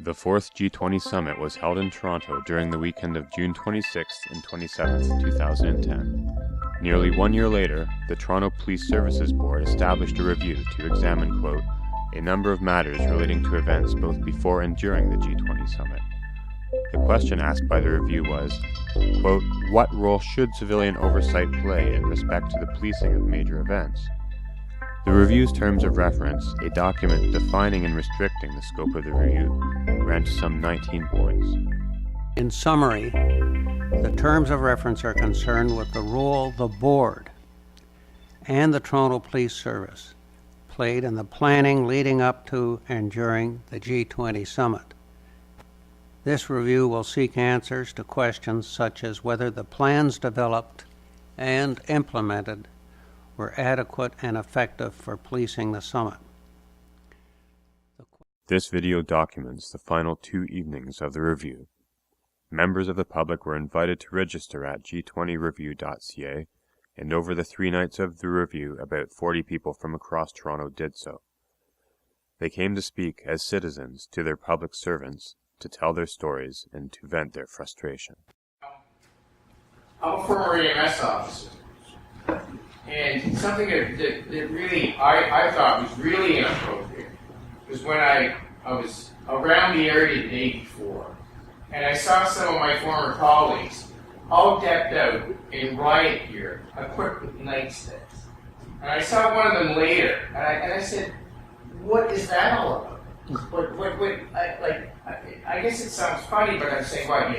The fourth G20 summit was held in Toronto during the weekend of June 26th and 27th, 2010. Nearly 1 year later, the Toronto Police Services Board established a review to examine, quote, a number of matters relating to events both before and during the G20 summit. The question asked by the review was, quote, what role should civilian oversight play in respect to the policing of major events? The review's terms of reference, a document defining and restricting the scope of the review, ran to some 19 points. In summary, the terms of reference are concerned with the role the board and the Toronto Police Service played in the planning leading up to and during the G20 summit. This review will seek answers to questions such as whether the plans developed and implemented were adequate and effective for policing the summit. This video documents the final 2 evenings of the review. Members of the public were invited to register at g20review.ca, and over the 3 nights of the review, about 40 people from across Toronto did so. They came to speak as citizens to their public servants, to tell their stories, and to vent their frustration. I'm a former EMS officer, and something that really I thought was really inappropriate was when I was around the area the day before, and I saw some of my former colleagues all decked out in riot gear, equipped with nightsticks. And I saw one of them later, and I said, what is that all about? I guess it sounds funny, but I'm saying, what,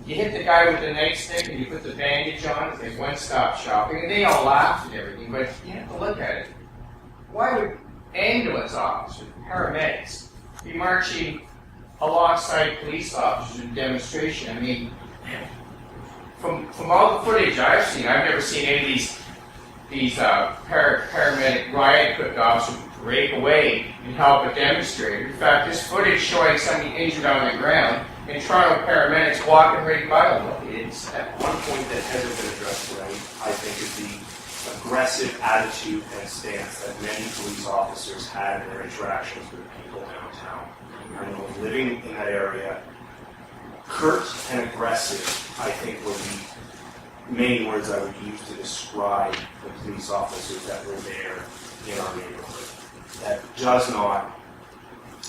you hit the guy with the nightstick and you put the bandage on, it's like one-stop shopping, and they all laughed and everything, but you have to look at it. Why would ambulance officers, paramedics, be marching alongside police officers in demonstration? I mean, from all the footage I've seen, I've never seen any of these paramedic riot-equipped officers break away and help a demonstrator. In fact, this footage showing somebody injured on the ground and Toronto paramedics walking right by them. It's at one point that hasn't been addressed tonight, I think, is the aggressive attitude and stance that many police officers had in their interactions with people downtown. I know living in that area, curt and aggressive, I think, were the main words I would use to describe the police officers that were there in our neighborhood. That does not,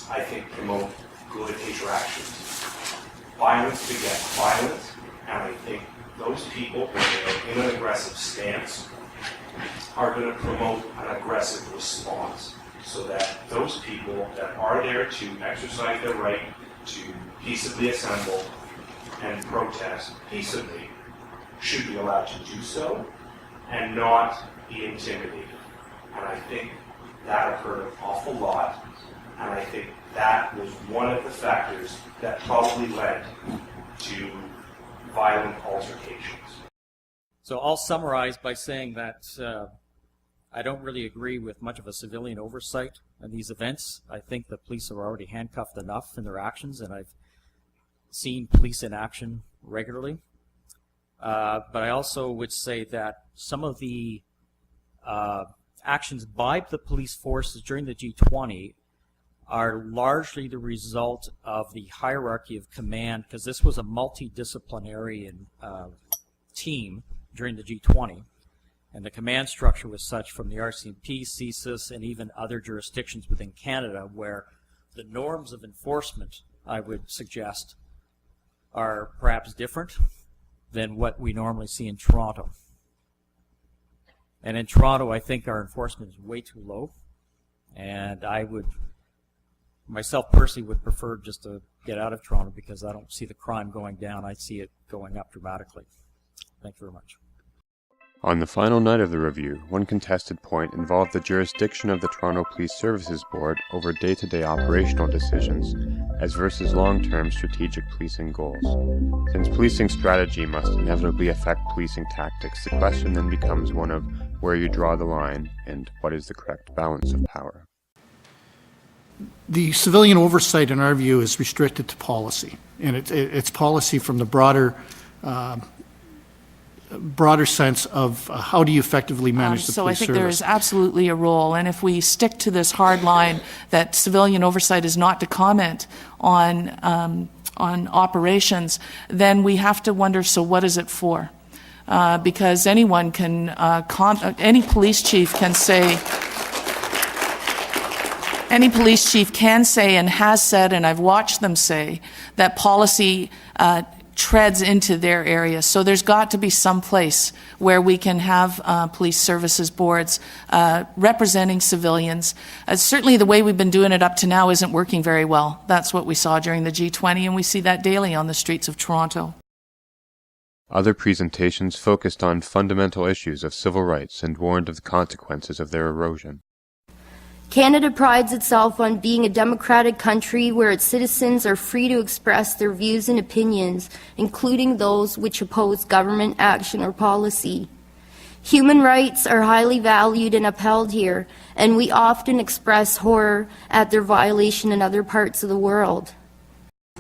I think, promote good interactions. Violence begets violence, and I think those people, when they're in an aggressive stance, are going to promote an aggressive response, so that those people that are there to exercise their right to peaceably assemble and protest peaceably should be allowed to do so and not be intimidated. And I think that occurred an awful lot, and I think that was one of the factors that probably led to violent altercations. So I'll summarize by saying that I don't really agree with much of a civilian oversight on these events. I think the police are already handcuffed enough in their actions, and I've seen police in action regularly. But I also would say that some of the actions by the police forces during the G20 are largely the result of the hierarchy of command, because this was a multidisciplinary team during the G20, and the command structure was such from the RCMP, CSIS, and even other jurisdictions within Canada, where the norms of enforcement, I would suggest, are perhaps different than what we normally see in Toronto. And in Toronto, I think our enforcement is way too low, and I would, myself personally, would prefer just to get out of Toronto, because I don't see the crime going down. I see it going up dramatically. Thank you very much. On the final night of the review, one contested point involved the jurisdiction of the Toronto Police Services Board over day-to-day operational decisions as versus long-term strategic policing goals. Since policing strategy must inevitably affect policing tactics, the question then becomes one of where you draw the line and what is the correct balance of power. The civilian oversight, in our view, is restricted to policy, and it's policy from the broader broader sense of how do you effectively manage the So I police think there service? is absolutely a role, and if we stick to this hard line that civilian oversight is not to comment on operations, then we have to wonder, so what is it for? Because anyone can, any police chief can say, and has said, and I've watched them say, that policy treads into their area. So there's got to be some place where we can have police services boards representing civilians. Certainly the way we've been doing it up to now isn't working very well. That's what we saw during the G20, and we see that daily on the streets of Toronto. Other presentations focused on fundamental issues of civil rights and warned of the consequences of their erosion. Canada prides itself on being a democratic country where its citizens are free to express their views and opinions, including those which oppose government action or policy. Human rights are highly valued and upheld here, and we often express horror at their violation in other parts of the world.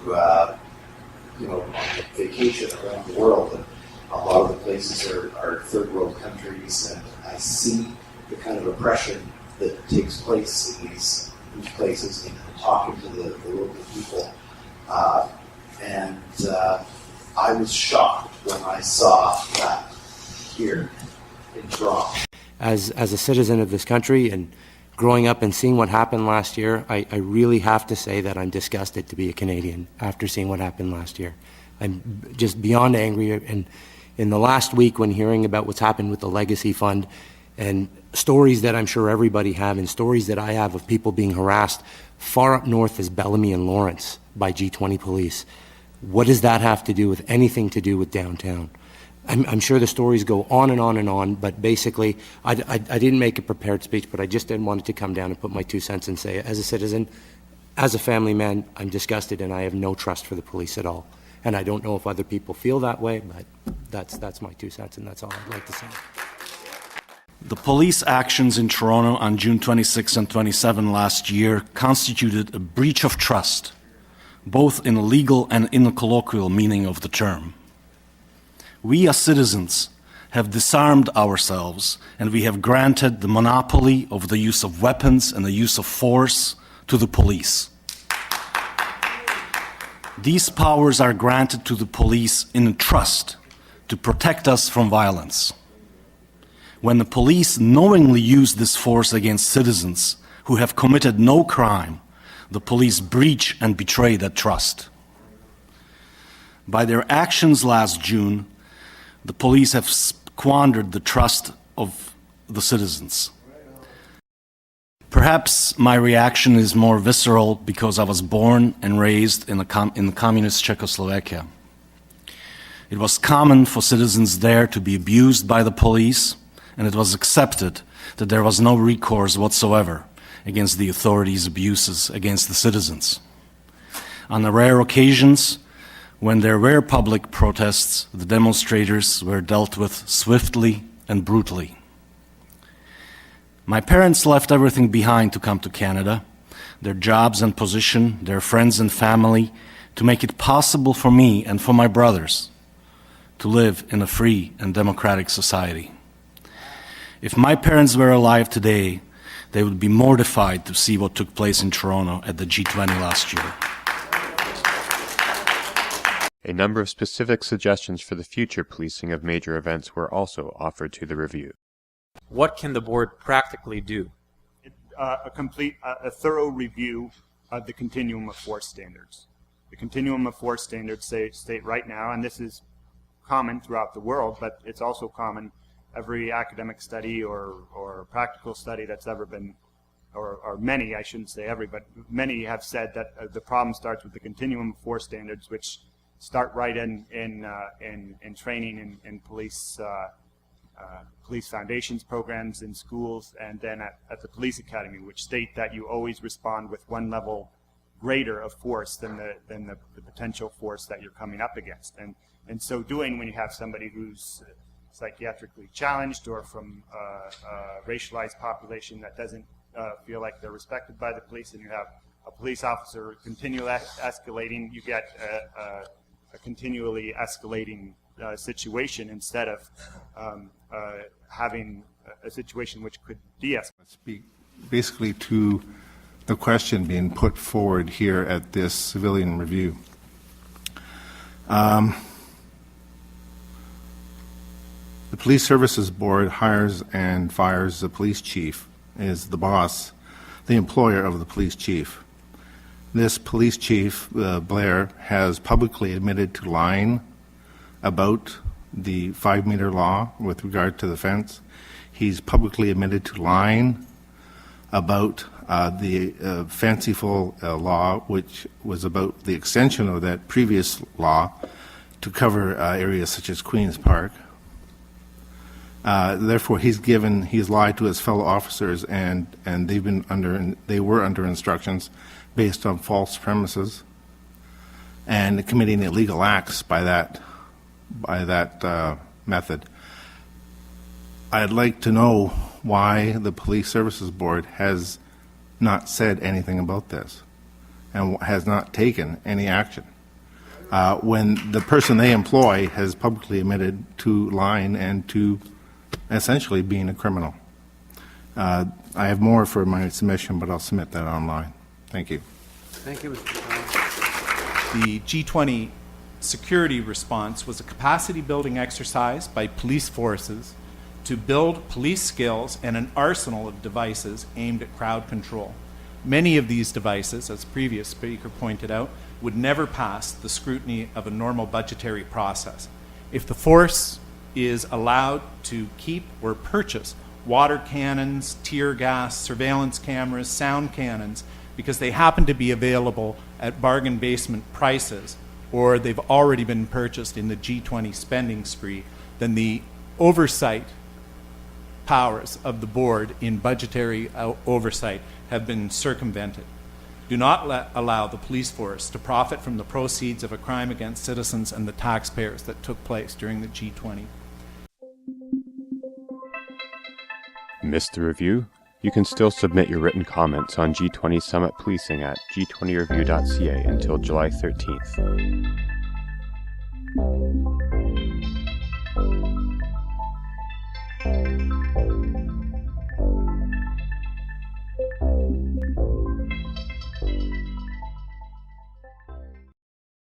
On vacation around the world, and a lot of the places are third world countries, and I see the kind of oppression that takes place in these places, and talking to the local people. And I was shocked when I saw that here in Toronto. As a citizen of this country and growing up and seeing what happened last year, I really have to say that I'm disgusted to be a Canadian after seeing what happened last year. I'm just beyond angry. And in the last week, when hearing about what's happened with the Legacy Fund, and stories that I'm sure everybody have, and stories that I have of people being harassed far up north as Bellamy and Lawrence by G20 police. What does that have to do with anything to do with downtown? I'm sure the stories go on and on and on, but basically, I didn't make a prepared speech, but I just didn't want it to come down and put my 2 cents and say, as a citizen, as a family man, I'm disgusted and I have no trust for the police at all. And I don't know if other people feel that way, but that's my 2 cents, and that's all I'd like to say. The police actions in Toronto on June 26 and 27 last year constituted a breach of trust, both in a legal and in a colloquial meaning of the term. We as citizens have disarmed ourselves, and we have granted the monopoly of the use of weapons and the use of force to the police. These powers are granted to the police in a trust to protect us from violence. When the police knowingly use this force against citizens who have committed no crime, the police breach and betray that trust. By their actions last June, the police have squandered the trust of the citizens. Perhaps my reaction is more visceral because I was born and raised in the communist Czechoslovakia. It was common for citizens there to be abused by the police, and it was accepted that there was no recourse whatsoever against the authorities' abuses against the citizens. On the rare occasions when there were public protests, the demonstrators were dealt with swiftly and brutally. My parents left everything behind to come to Canada, their jobs and position, their friends and family, to make it possible for me and for my brothers to live in a free and democratic society. If my parents were alive today, they would be mortified to see what took place in Toronto at the G20 last year. A number of specific suggestions for the future policing of major events were also offered to the review. What can the board practically do? A thorough review of the continuum of force standards. The continuum of force standards state right now, and this is common throughout the world, but it's also common every academic study or practical study that's ever been, or many, I shouldn't say every, but many have said that the problem starts with the continuum of force standards, which start right in training in police police foundations programs in schools, and then at the police academy, which state that you always respond with one level greater of force than the potential force that you're coming up against. And so doing, when you have somebody who's psychiatrically challenged or from a racialized population that doesn't feel like they're respected by the police, and you have a police officer continually escalating, you get a continually escalating situation instead of having a situation which could de-escalate. Speak basically to the question being put forward here at this civilian review. The Police Services Board hires and fires the police chief, is the boss, the employer of the police chief. This police chief, Blair, has publicly admitted to lying about the 5-meter law with regard to the fence. He's publicly admitted to lying about the fanciful law, which was about the extension of that previous law to cover areas such as Queen's Park. Therefore, he's lied to his fellow officers, and they were under instructions based on false premises, and committing illegal acts by that method. I'd like to know why the Police Services Board has not said anything about this and has not taken any action when the person they employ has publicly admitted to lying and to essentially being a criminal. I have more for my submission, but I'll submit that online. Thank you. Thank you, Mr. Powell. The G20 security response was a capacity building exercise by police forces to build police skills and an arsenal of devices aimed at crowd control. Many of these devices, as previous speaker pointed out, would never pass the scrutiny of a normal budgetary process. If the force is allowed to keep or purchase water cannons, tear gas, surveillance cameras, sound cannons, because they happen to be available at bargain basement prices, or they've already been purchased in the G20 spending spree, then the oversight powers of the board in budgetary oversight have been circumvented. Do not allow the police force to profit from the proceeds of a crime against citizens and the taxpayers that took place during the G20. Missed the review? You can still submit your written comments on G20 Summit Policing at g20review.ca until July 13th.